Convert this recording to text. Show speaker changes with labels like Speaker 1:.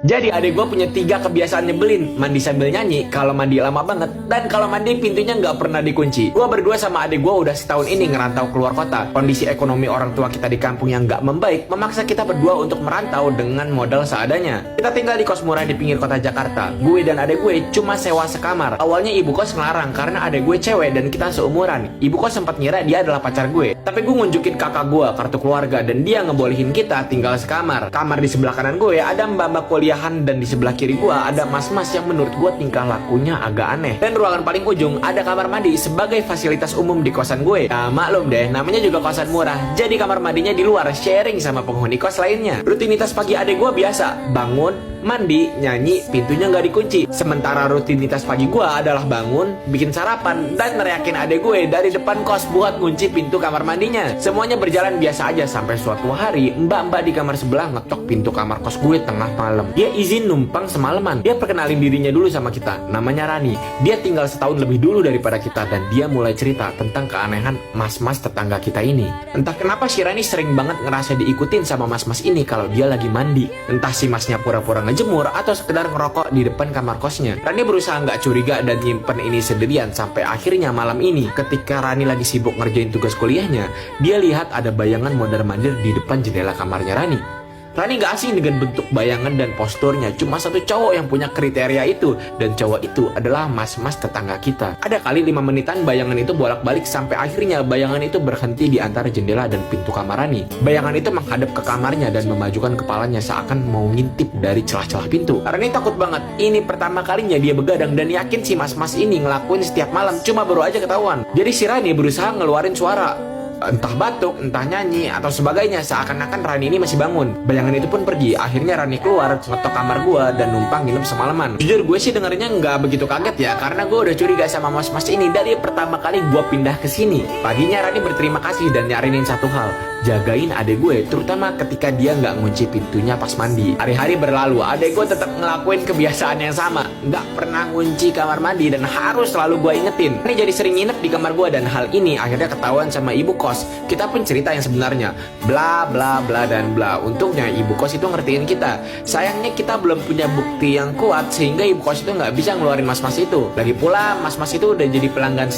Speaker 1: Jadi adik gue punya 3 kebiasaan nyebelin. Mandi sambil nyanyi, kalau mandi lama banget, dan kalau mandi pintunya nggak pernah dikunci. Gue berdua sama adik gue udah setahun ini ngerantau keluar kota. Kondisi ekonomi orang tua kita di kampung yang nggak membaik memaksa kita berdua untuk merantau dengan modal seadanya. Kita tinggal di kos murah di pinggir kota Jakarta. Gue dan adik gue cuma sewa sekamar. Awalnya ibu kos ngelarang karena adik gue cewek dan kita seumuran. Ibu kos sempat ngira dia adalah pacar gue. Tapi gue ngunjukin kakak gue kartu keluarga dan dia ngebolehin kita tinggal sekamar. Kamar di sebelah kanan gue ada mbak-mbak kuliahan dan di sebelah kiri gua ada mas-mas yang menurut gua tingkah lakunya agak aneh. Dan ruangan paling ujung ada kamar mandi sebagai fasilitas umum di kosan gue. Nah, maklum deh, namanya juga kosan murah. Jadi kamar mandinya di luar, sharing sama penghuni kos lainnya. Rutinitas pagi adik gua biasa, bangun, mandi, nyanyi, pintunya nggak dikunci. Sementara rutinitas pagi gua adalah bangun, bikin sarapan, dan neriakin adik gue dari depan kos buat ngunci pintu kamar mandinya. Semuanya berjalan biasa aja sampai suatu hari mbak-mbak di kamar sebelah ngetok pintu kamar kos gue tengah malam. Dia izin numpang semalaman. Dia perkenalin dirinya dulu sama kita. Namanya Rani. Dia tinggal setahun lebih dulu daripada kita dan dia mulai cerita tentang keanehan mas-mas tetangga kita ini. Entah kenapa si Rani sering banget ngerasa diikutin sama mas-mas ini kalau dia lagi mandi. Entah si masnya pura-pura ngejemur atau sekedar ngerokok di depan kamar kosnya. Rani berusaha nggak curiga dan nyimpen ini sendirian sampai akhirnya malam ini ketika Rani lagi sibuk ngerjain tugas kuliahnya, dia lihat ada bayangan mondar-mandir di depan jendela kamarnya Rani. Rani gak asing dengan bentuk bayangan dan posturnya. Cuma satu cowok yang punya kriteria itu. Dan cowok itu adalah mas-mas tetangga kita. Ada kali 5 menitan bayangan itu bolak-balik sampai akhirnya bayangan itu berhenti di antara jendela dan pintu kamar Rani. Bayangan itu menghadap ke kamarnya dan memajukan kepalanya seakan mau ngintip dari celah-celah pintu. Rani takut banget. Ini pertama kalinya dia begadang dan yakin si mas-mas ini ngelakuin setiap malam. Cuma baru aja ketahuan. Jadi si Rani berusaha ngeluarin suara. Entah batuk, entah nyanyi, atau sebagainya. Seakan-akan Rani ini masih bangun. Bayangan itu pun pergi. Akhirnya Rani keluar, ngetok kamar gue, dan numpang nginep semalaman. Jujur gue sih dengernya nggak begitu kaget ya, karena gue udah curiga sama mas-mas ini dari pertama kali gue pindah ke sini. Paginya Rani berterima kasih dan nyarinin satu hal, jagain adek gue, terutama ketika dia nggak ngunci pintunya pas mandi. Hari-hari berlalu, adek gue tetap ngelakuin kebiasaan yang sama, nggak pernah ngunci kamar mandi dan harus selalu gue ingetin. Ini jadi sering nginep di kamar gue dan hal ini akhirnya ketahuan sama ibu kos. Kita pun cerita yang sebenarnya, bla bla bla dan bla. Untungnya ibu kos itu ngertiin kita. Sayangnya kita belum punya bukti yang kuat sehingga ibu kos itu nggak bisa ngeluarin mas-mas itu. Lagi pula mas-mas itu udah jadi pelanggan